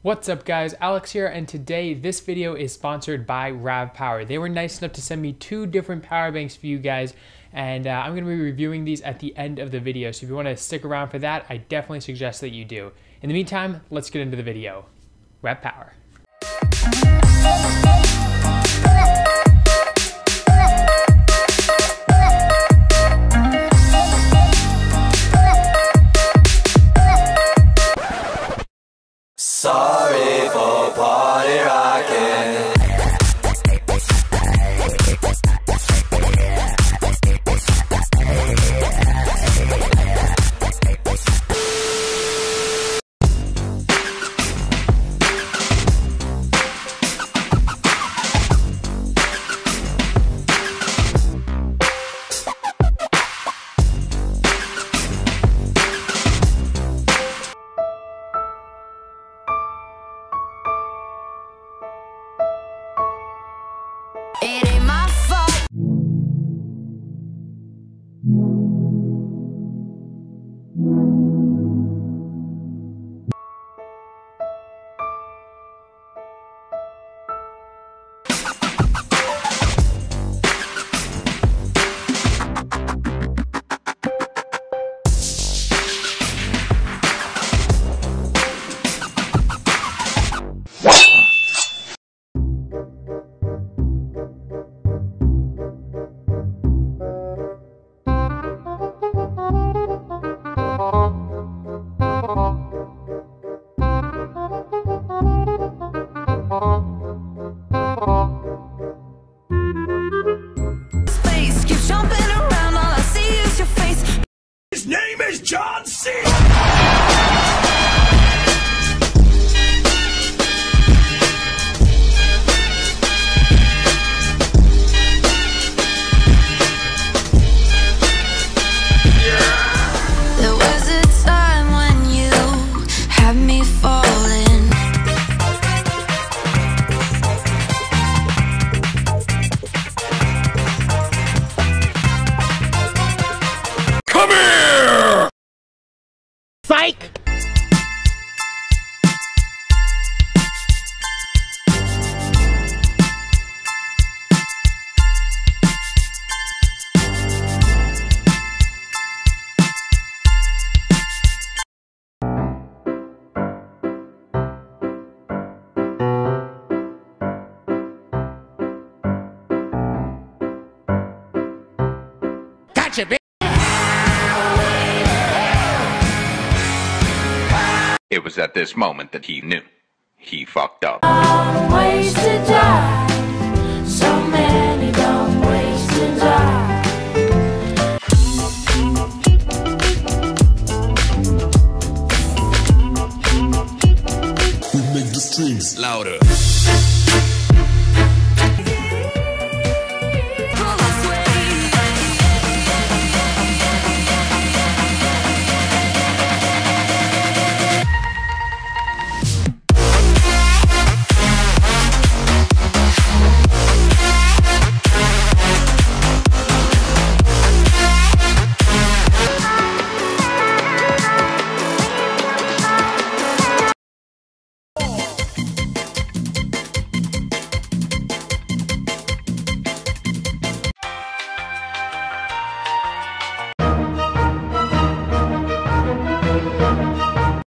What's up guys, Alex here, and today this video is sponsored by RAVPower. They were nice enough to send me 2 different power banks for you guys, and I'm going to be reviewing these at the end of the video. So if you want to stick around for that, I definitely suggest that you do. In the meantime, let's get into the video. RAVPower. Sorry for party rocking. It ain't my fault. Space keeps jumping around, all I see is your face. His name is John C. There was a time when you had me falling. Come here! Psych! Gotcha, bitch! It was at this moment that he knew. He fucked up. Dumb ways to die. So many dumb ways to die. We make the strings louder.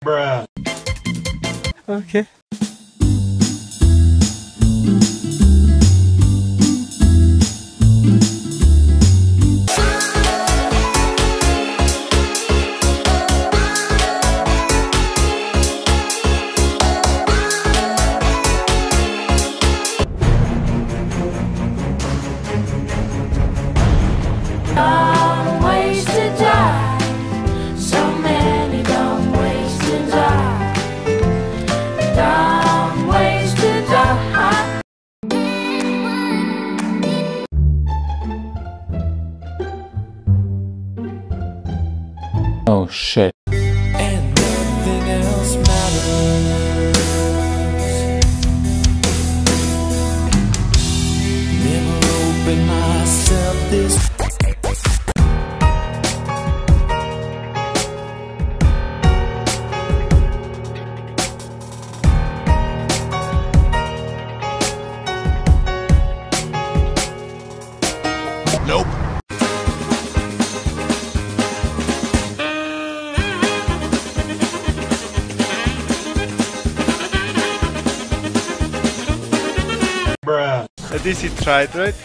Bruh. Okay. Dumb ways to die. So many dumb ways to die. Dumb ways to die. Oh shit. And nothing else matters. Never open myself this. But this he tried, right?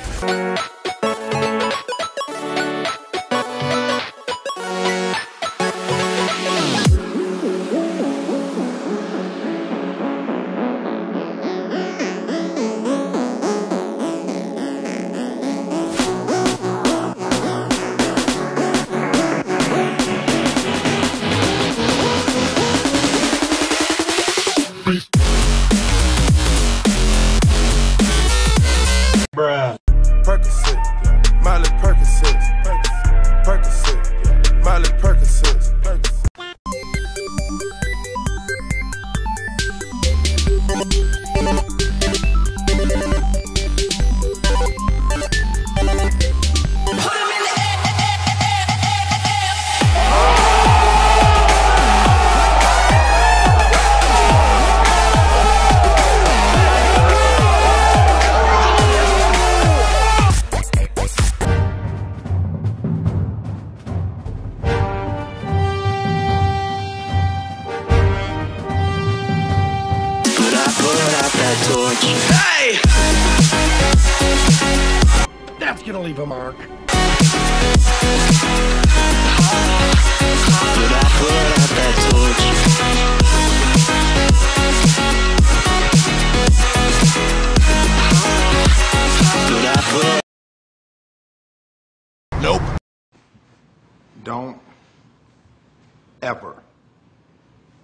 Bruh. Percocet, Miley Percocet, Percocet, Miley Percocet. Hey! That's gonna leave a mark. But I put out that torch. But I put. Nope. Don't ever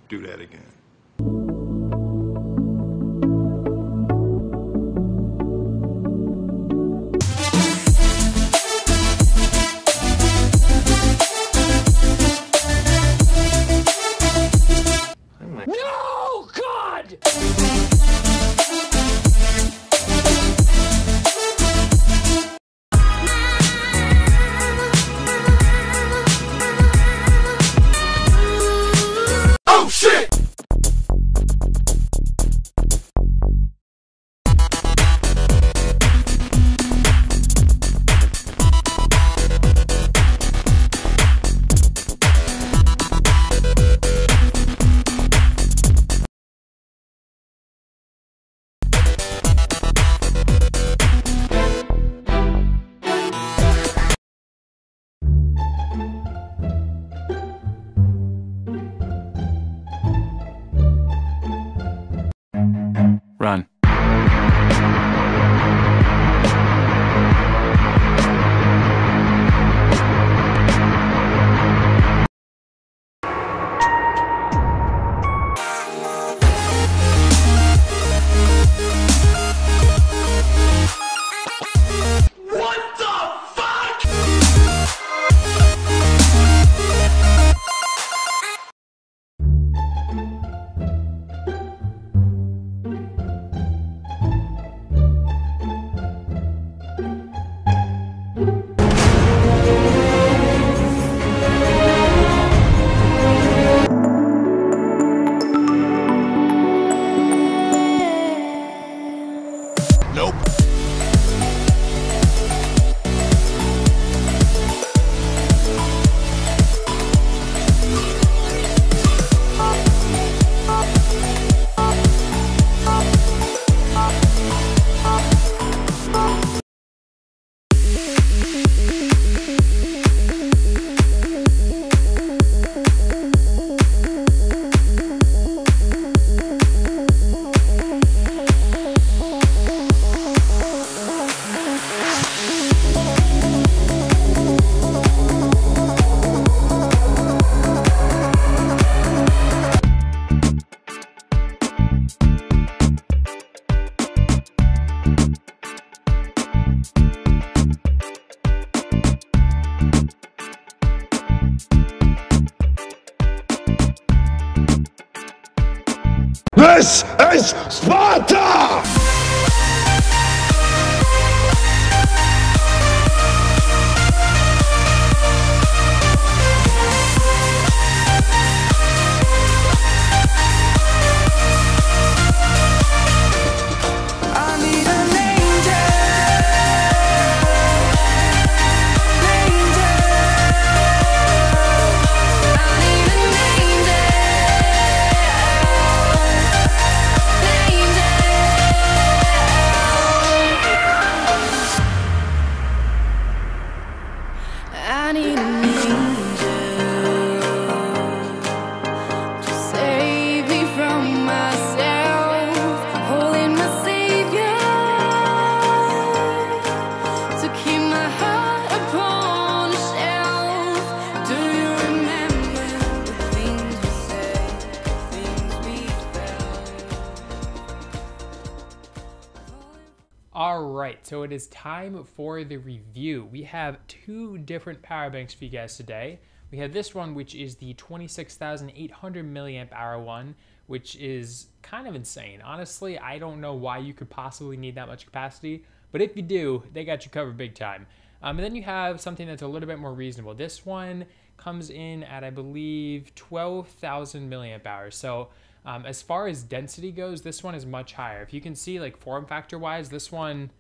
do that again. No, God! Oh shit! Run. Nope. This is Sparta! All right, so it is time for the review. We have two different power banks for you guys today. We have this one, which is the 26,800 milliamp hour one, which is kind of insane. Honestly, I don't know why you could possibly need that much capacity, but if you do, they got you covered big time. And then you have something that's a little bit more reasonable. This one comes in at, I believe, 12,000 milliamp hours. So as far as density goes, this one is much higher. If you can see, like, form factor wise, this one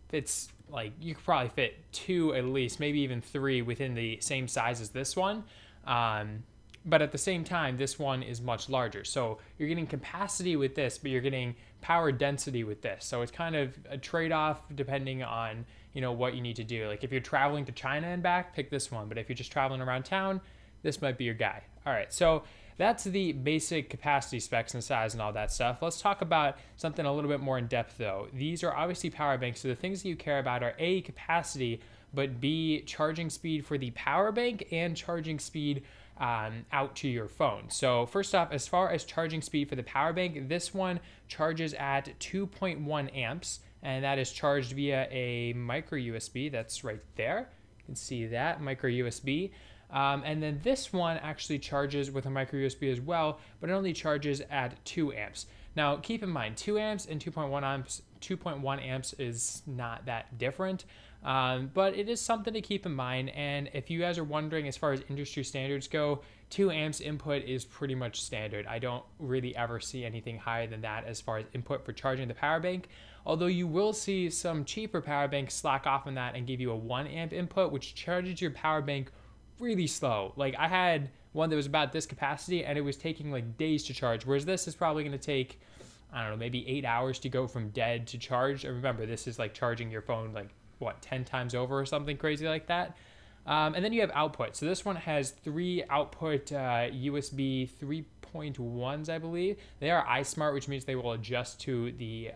fits, like, you could probably fit 2 at least, maybe even 3 within the same size as this one. But at the same time, this one is much larger. So you're getting capacity with this, but you're getting power density with this. So it's kind of a trade-off depending on, you know, what you need to do. Like if you're traveling to China and back, pick this one. But if you're just traveling around town, this might be your guy. All right, so that's the basic capacity specs and size and all that stuff. Let's talk about something a little bit more in depth though. These are obviously power banks, so the things that you care about are A, capacity, but B, charging speed for the power bank and charging speed out to your phone. So first off, as far as charging speed for the power bank, this one charges at 2.1 amps, and that is charged via a micro USB. That's right there. You can see that, micro USB. And then this one actually charges with a micro USB as well, but it only charges at 2 amps. Now, keep in mind, 2 amps and 2.1 amps is not that different, but it is something to keep in mind. And if you guys are wondering, as far as industry standards go, 2 amps input is pretty much standard. I don't really ever see anything higher than that as far as input for charging the power bank, although you will see some cheaper power banks slack off on that and give you a 1 amp input, which charges your power bank really slow. Like I had one that was about this capacity and it was taking like days to charge, whereas this is probably going to take, I don't know, maybe 8 hours to go from dead to charge. And remember, this is like charging your phone like what, 10 times over or something crazy like that. And then you have output. So this one has 3 output USB 3.1s, I believe. They are iSmart, which means they will adjust to the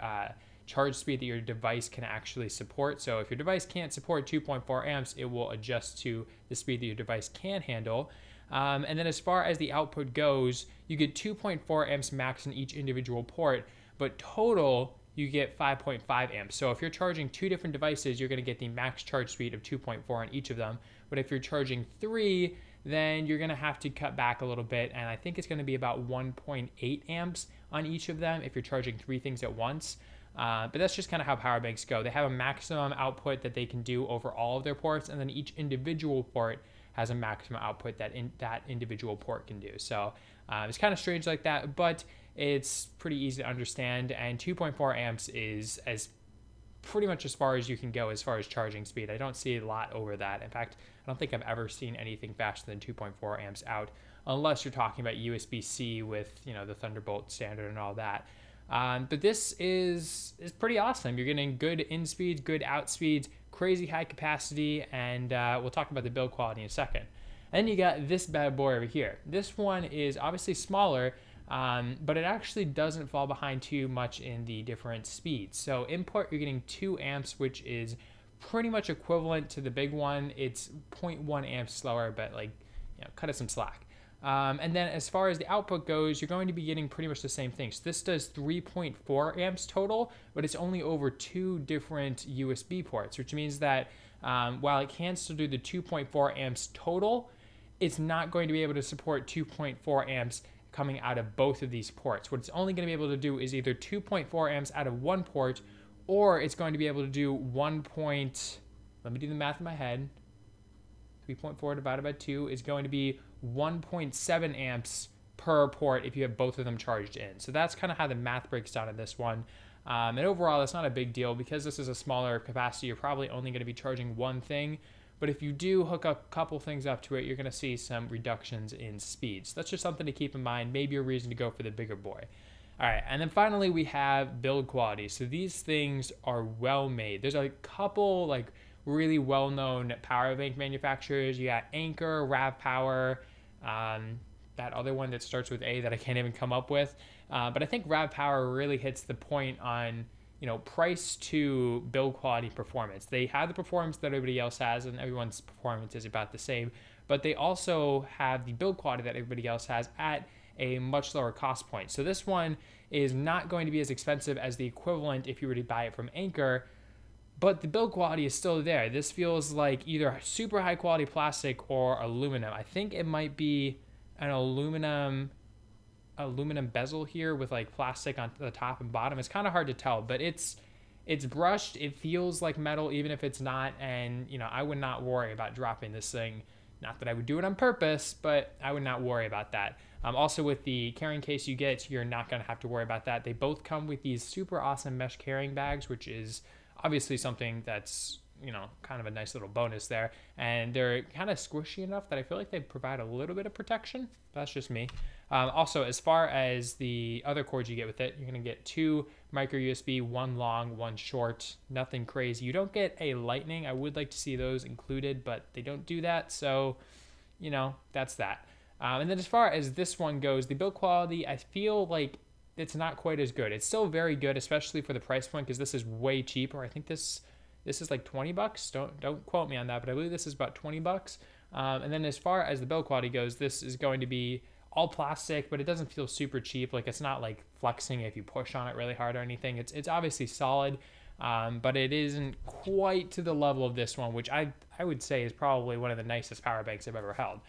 charge speed that your device can actually support. So if your device can't support 2.4 amps, it will adjust to the speed that your device can handle. And then as far as the output goes, you get 2.4 amps max in each individual port, but total you get 5.5 amps. So if you're charging 2 different devices, you're going to get the max charge speed of 2.4 on each of them. But if you're charging 3, then you're going to have to cut back a little bit, and I think it's going to be about 1.8 amps on each of them if you're charging 3 things at once. But that's just kind of how power banks go. They have a maximum output that they can do over all of their ports, and then each individual port has a maximum output that that individual port can do. So it's kind of strange like that, but it's pretty easy to understand, and 2.4 amps is as pretty much as far as you can go as far as charging speed. I don't see a lot over that. In fact, I don't think I've ever seen anything faster than 2.4 amps out, unless you're talking about USB-C with, you know, the Thunderbolt standard and all that. But this is pretty awesome. You're getting good in speeds, good out speeds, crazy high capacity, and we'll talk about the build quality in a second. And then you got this bad boy over here. This one is obviously smaller, but it actually doesn't fall behind too much in the different speeds. So input, you're getting 2 amps, which is pretty much equivalent to the big one. It's 0.1 amps slower, but like, you know, cut it some slack. And then as far as the output goes, you're going to be getting pretty much the same thing. So this does 3.4 amps total, but it's only over 2 different USB ports, which means that while it can still do the 2.4 amps total, it's not going to be able to support 2.4 amps coming out of both of these ports. What it's only going to be able to do is either 2.4 amps out of one port, or it's going to be able to do let me do the math in my head. 3.4 divided by 2 is going to be 1.7 amps per port if you have both of them charged in. So that's kind of how the math breaks down in this one. And overall, that's not a big deal because this is a smaller capacity. You're probably only going to be charging one thing. But if you do hook a couple things up to it, you're going to see some reductions in speed. So that's just something to keep in mind. Maybe a reason to go for the bigger boy. All right, and then finally we have build quality. So these things are well made. There's a couple like really well-known power bank manufacturers. You got Anker, RAVPower, that other one that starts with A that I can't even come up with. But I think RAVPower really hits the point on, you know, price to build quality performance. They have the performance that everybody else has, and everyone's performance is about the same, but they also have the build quality that everybody else has at a much lower cost point. So this one is not going to be as expensive as the equivalent if you were to buy it from Anker, but the build quality is still there. This feels like either super high quality plastic or aluminum. I think it might be an aluminum bezel here with like plastic on the top and bottom. It's kind of hard to tell, but it's brushed. It feels like metal even if it's not, and you know, I would not worry about dropping this thing. Not that I would do it on purpose, but I would not worry about that. Also with the carrying case you get, you're not going to have to worry about that. They both come with these super awesome mesh carrying bags, which is obviously something that's, you know, kind of a nice little bonus there. And they're kind of squishy enough that I feel like they provide a little bit of protection. That's just me. Also, as far as the other cords you get with it, you're going to get 2 micro USB, 1 long, 1 short, nothing crazy. You don't get a lightning. I would like to see those included, but they don't do that. So, you know, that's that. And then as far as this one goes, the build quality, I feel like it's not quite as good. It's still very good, especially for the price point, because this is way cheaper. I think this is like 20 bucks. Don't quote me on that, but I believe this is about 20 bucks. And then as far as the build quality goes, this is going to be all plastic, but it doesn't feel super cheap. Like, it's not like flexing if you push on it really hard or anything. It's obviously solid, but it isn't quite to the level of this one, which I would say is probably one of the nicest power banks I've ever held.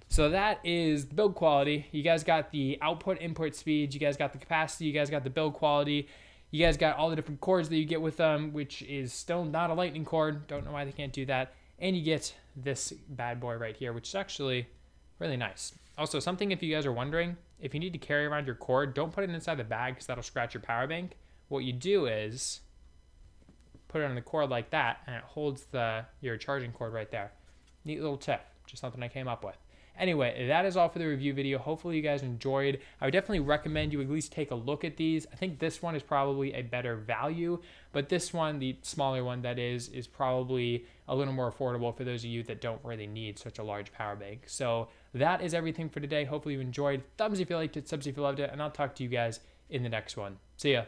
So that is the build quality. You guys got the output input speeds, you guys got the capacity, you guys got the build quality, you guys got all the different cords that you get with them, which is still not a lightning cord. Don't know why they can't do that. And you get this bad boy right here, which is actually really nice. Also, something if you guys are wondering, if you need to carry around your cord, don't put it inside the bag because that'll scratch your power bank. What you do is put it on the cord like that, and it holds your charging cord right there. Neat little tip, just something I came up with. Anyway, that is all for the review video. Hopefully you guys enjoyed. I would definitely recommend you at least take a look at these. I think this one is probably a better value, but this one, the smaller one that is probably a little more affordable for those of you that don't really need such a large power bank. So that is everything for today. Hopefully you enjoyed. Thumbs if you liked it, subs if you loved it, and I'll talk to you guys in the next one. See ya.